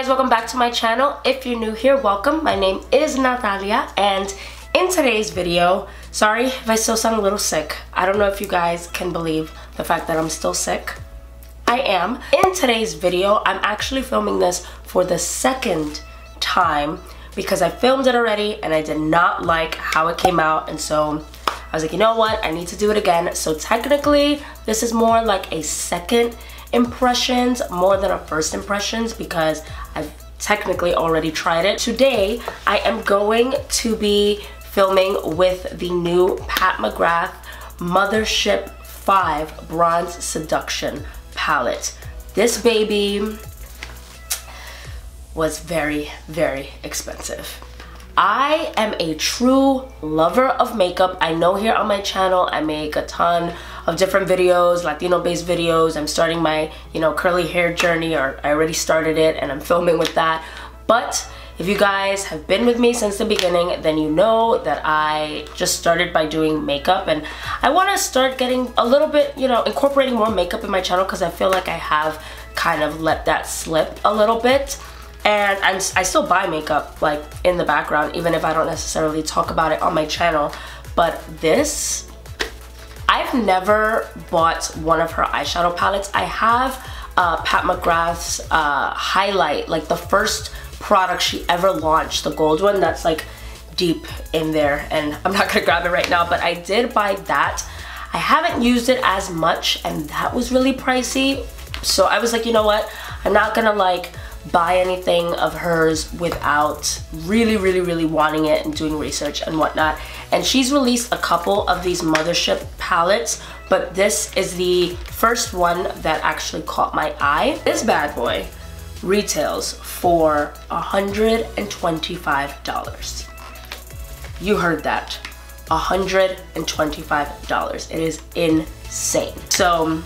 guys, welcome back to my channel. If you're new here, welcome. My name is Natalia, and in today's video, sorry if I still sound a little sick. I don't know if you guys can believe the fact that I'm still sick. I am. In today's video, I'm actually filming this for the second time because I filmed it already and I did not like how it came out, and so I was like, you know what, I need to do it again. So technically, this is more like a second impressions more than a first impressions because I've technically already tried it. Today, I am going to be filming with the new Pat McGrath Mothership 5 Bronze Seduction palette. This baby was very, very expensive. I am a true lover of makeup. I know here on my channel I make a ton of different videos, Latino based videos. I'm starting my, curly hair journey, or I already started it and I'm filming with that. But if you guys have been with me since the beginning, then you know that I just started by doing makeup, and I want to start getting a little bit, incorporating more makeup in my channel because I feel like I have kind of let that slip a little bit. And I still buy makeup like in the background, even if I don't necessarily talk about it on my channel. But this, I've never bought one of her eyeshadow palettes. I have Pat McGrath's highlight, like the first product she ever launched, the gold one that's like deep in there, and I'm not gonna grab it right now, but I did buy that. I haven't used it as much, and that was really pricey. So I was like, you know what, I'm not gonna like buy anything of hers without really wanting it and doing research and whatnot. And she's released a couple of these Mothership palettes, but this is the first one that actually caught my eye. This bad boy retails for $125. You heard that, $125. It is insane. So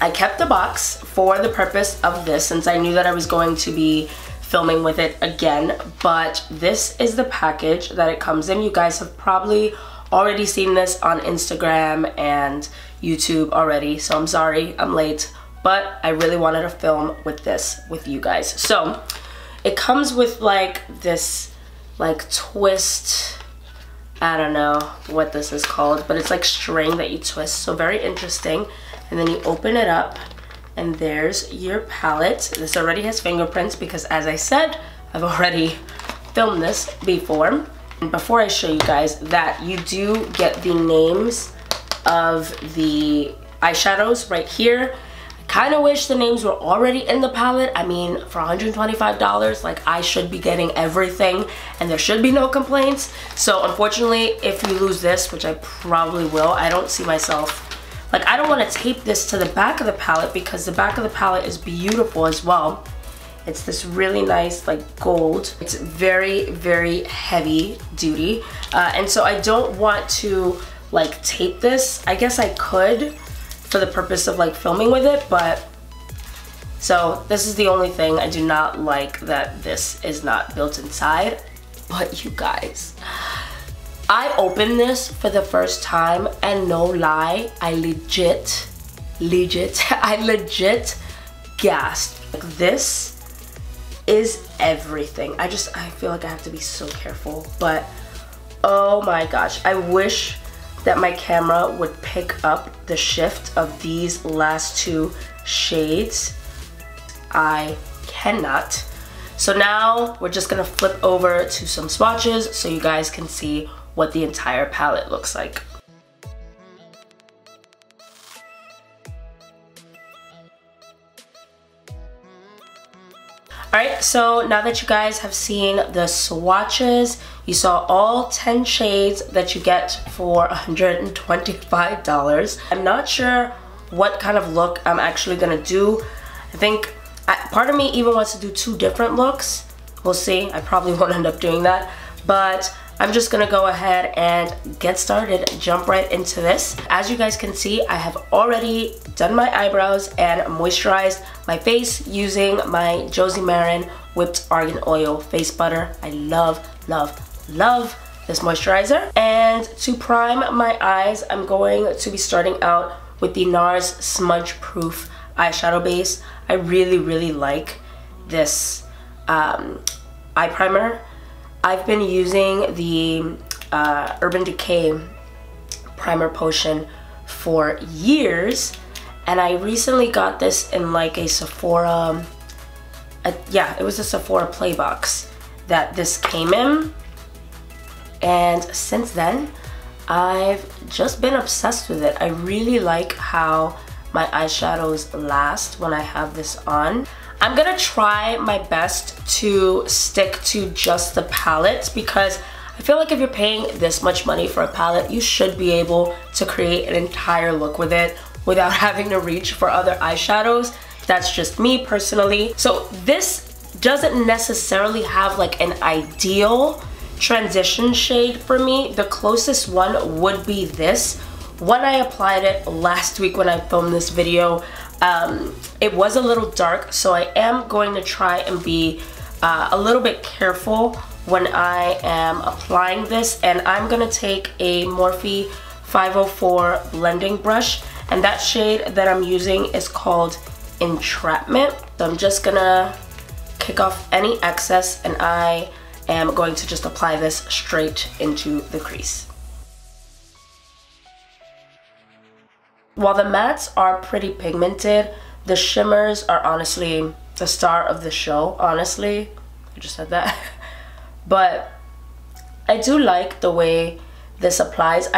I kept the box for the purpose of this, since I knew that I was going to be filming with it again. But this is the package that it comes in. You guys have probably already seen this on Instagram and YouTube already, so I'm sorry I'm late, but I really wanted to film with this with you guys. So it comes with like this like twist, I don't know what this is called, but it's like string that you twist, so very interesting. And then you open it up and there's your palette. This already has fingerprints because, as I said, I've already filmed this before. And before I show you guys that, you do get the names of the eyeshadows right here. I kind of wish the names were already in the palette. I mean, for $125, like, I should be getting everything and there should be no complaints. So unfortunately, if you lose this, which I probably will, I don't see myself, like, I don't want to tape this to the back of the palette because the back of the palette is beautiful as well. It's this really nice like gold. It's very heavy duty, and so I don't want to like tape this. I guess I could for the purpose of like filming with it, but so this is the only thing I do not like, that this is not built inside. But you guys, I opened this for the first time and no lie, I legit gasped. Like, this is everything. I feel like I have to be so careful, but oh my gosh, I wish that my camera would pick up the shift of these last two shades. I cannot. So now we're just gonna flip over to some swatches so you guys can see what the entire palette looks like. Alright, so now that you guys have seen the swatches, you saw all 10 shades that you get for $125. I'm not sure what kind of look I'm actually gonna do. I think part of me even wants to do two different looks. We'll see. I probably won't end up doing that, but I'm just gonna go ahead and get started, jump right into this. As you guys can see, I have already done my eyebrows and moisturized my face using my Josie Maran Whipped Argan Oil Face Butter. I love this moisturizer. And to prime my eyes, I'm going to be starting out with the NARS Smudge Proof eyeshadow base. I really like this eye primer. I've been using the Urban Decay Primer Potion for years, and I recently got this in like a Sephora, yeah, it was a Sephora Play Box that this came in, and since then I've just been obsessed with it. I really like how my eyeshadows last when I have this on. I'm gonna try my best to stick to just the palettes, because I feel like if you're paying this much money for a palette, you should be able to create an entire look with it without having to reach for other eyeshadows. That's just me personally. So this doesn't necessarily have like an ideal transition shade for me. The closest one would be this. When I applied it last week when I filmed this video, it was a little dark, so I am going to try and be a little bit careful when I am applying this. And I'm gonna take a Morphe 504 blending brush, and that shade that I'm using is called Entrapment. So I'm just gonna kick off any excess, and I am going to just apply this straight into the crease. While the mattes are pretty pigmented, the shimmers are honestly the star of the show, honestly. I just said that. But I do like the way this applies.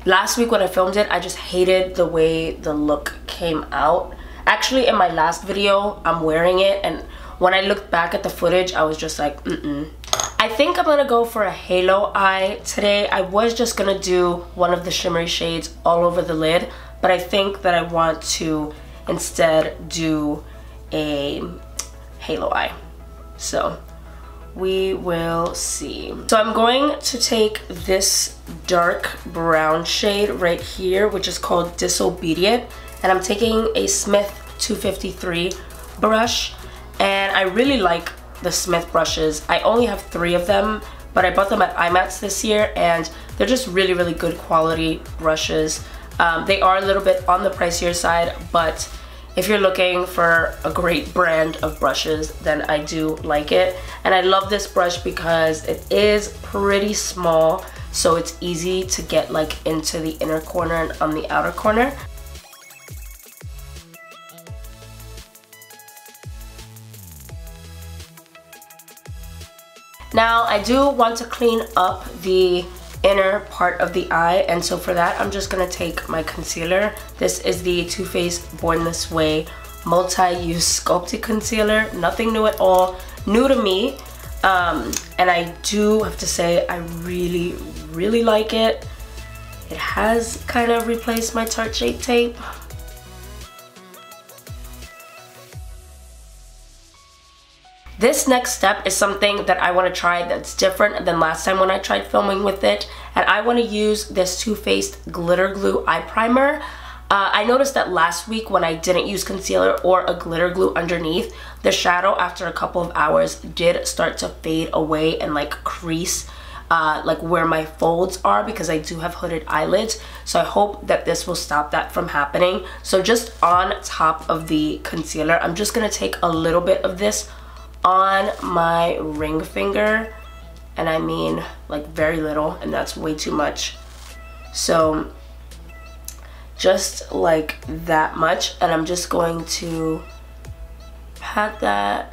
Last week when I filmed it, I just hated the way the look came out. Actually, in my last video, I'm wearing it, and when I looked back at the footage, I was just like, I think I'm gonna go for a halo eye today. I was just gonna do one of the shimmery shades all over the lid, but I think that I want to instead do a halo eye. So we will see. So I'm going to take this dark brown shade right here, which is called Disobedient, and I'm taking a Smith 253 brush, and I really like the Smith brushes. I only have 3 of them, but I bought them at IMATS this year, and they're just really, really good quality brushes. They are a little bit on the pricier side, but if you're looking for a great brand of brushes, then I do like it. And I love this brush because it is pretty small, so it's easy to get like into the inner corner and on the outer corner. Now I do want to clean up the inner part of the eye, and so for that I'm just gonna take my concealer. This is the Too Faced Born This Way multi-use sculpted concealer. Nothing new at all, new to me, and I do have to say I really, really like it. It has kind of replaced my Tarte Shape Tape. This next step is something that I want to try that's different than last time when I tried filming with it, and I want to use this Too Faced Glitter Glue Eye Primer. I noticed that last week when I didn't use concealer or a glitter glue underneath, the shadow after a couple of hours did start to fade away and like crease like where my folds are, because I do have hooded eyelids. So I hope that this will stop that from happening. So just on top of the concealer, I'm just going to take a little bit of this on my ring finger, and I mean like very little, and that's way too much. So just like that much, and I'm just going to pat that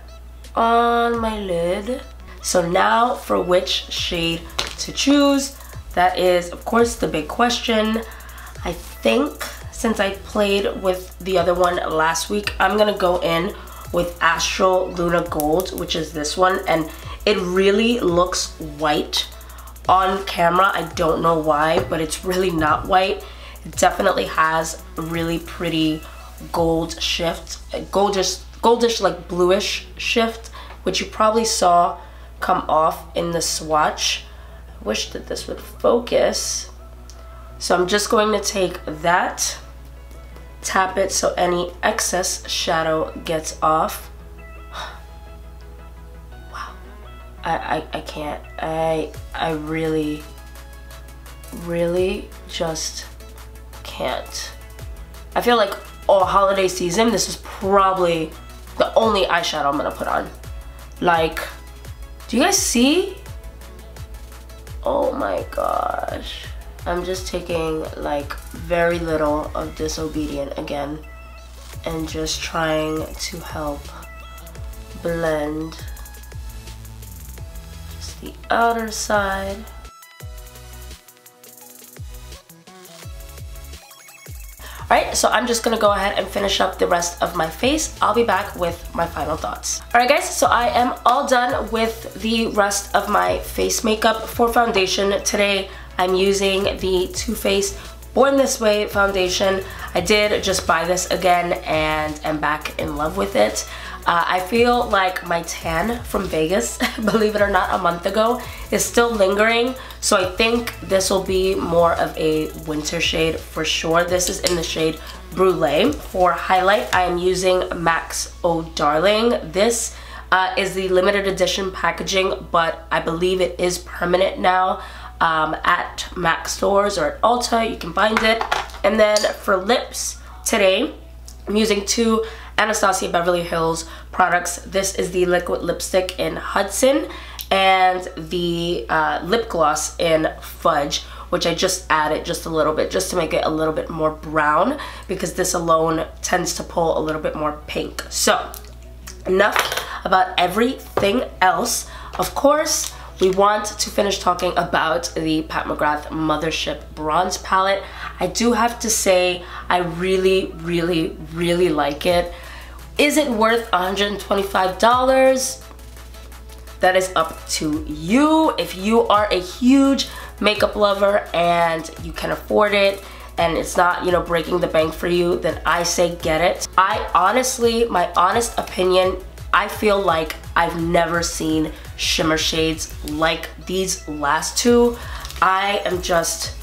on my lid. So now for which shade to choose, that is of course the big question. I think since I played with the other one last week, I'm gonna go in with Astral Luna Gold, which is this one, and it really looks white on camera. I don't know why, but it's really not white. It definitely has a really pretty gold shift, goldish like bluish shift, which you probably saw come off in the swatch. I wish that this would focus. So I'm just going to take that, tap it so any excess shadow gets off. Wow, I can't. I really just can't. I feel like all holiday season, this is probably the only eyeshadow I'm gonna put on. Like, do you guys see? Oh my gosh. I'm just taking like very little of Disobedient again and just trying to help blend just the outer side. Alright, so I'm just gonna go ahead and finish up the rest of my face. I'll be back with my final thoughts. Alright guys, so I am all done with the rest of my face makeup. For foundation today, I'm using the Too Faced Born This Way foundation. I did just buy this again and am back in love with it. I feel like my tan from Vegas, believe it or not, a month ago, is still lingering. So I think this will be more of a winter shade for sure. This is in the shade Brulee. For highlight, I am using MAC's Oh Darling. This is the limited edition packaging, but I believe it is permanent now at MAC stores or at Ulta. You can find it. And then for lips today, I'm using two Anastasia Beverly Hills products. This is the liquid lipstick in Hudson and the lip gloss in Fudge, which I just added just a little bit just to make it a little bit more brown because this alone tends to pull a little bit more pink. So enough about everything else. Of course, we want to finish talking about the Pat McGrath Mothership Bronze Palette. I do have to say, I really, really, really like it. Is it worth $125? That is up to you. If you are a huge makeup lover and you can afford it and it's not, you know, breaking the bank for you, then I say get it. I honestly, my honest opinion, I feel like I've never seen shimmer shades like these last two. I am just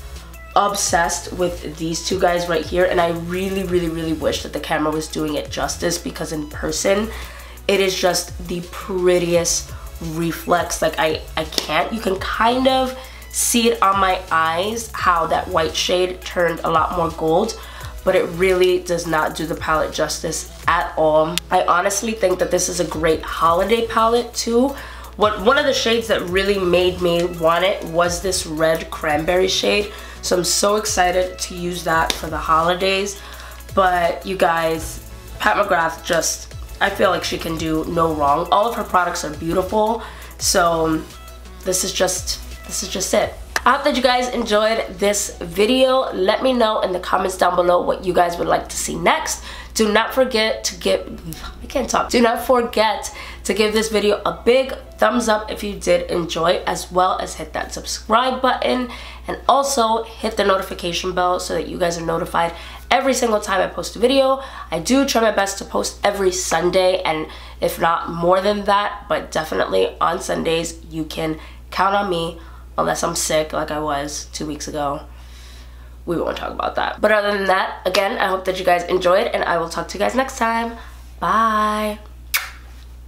obsessed with these two guys right here, and I really, really, really wish that the camera was doing it justice because in person, it is just the prettiest reflex. Like I can't, you can kind of see it on my eyes how that white shade turned a lot more gold, but it really does not do the palette justice at all. I honestly think that this is a great holiday palette too. One of the shades that really made me want it was this red cranberry shade. So I'm so excited to use that for the holidays. But you guys, Pat McGrath just, I feel like she can do no wrong. All of her products are beautiful. So this is just it. I hope that you guys enjoyed this video. Let me know in the comments down below what you guys would like to see next. Do not forget to Do not forget to give this video a big thumbs up if you did enjoy, as well as hit that subscribe button and also hit the notification bell so that you guys are notified every single time I post a video. I do try my best to post every Sunday, and if not more than that, but definitely on Sundays, you can count on me unless I'm sick like I was 2 weeks ago. We won't talk about that. But other than that, again, I hope that you guys enjoyed, and I will talk to you guys next time. Bye.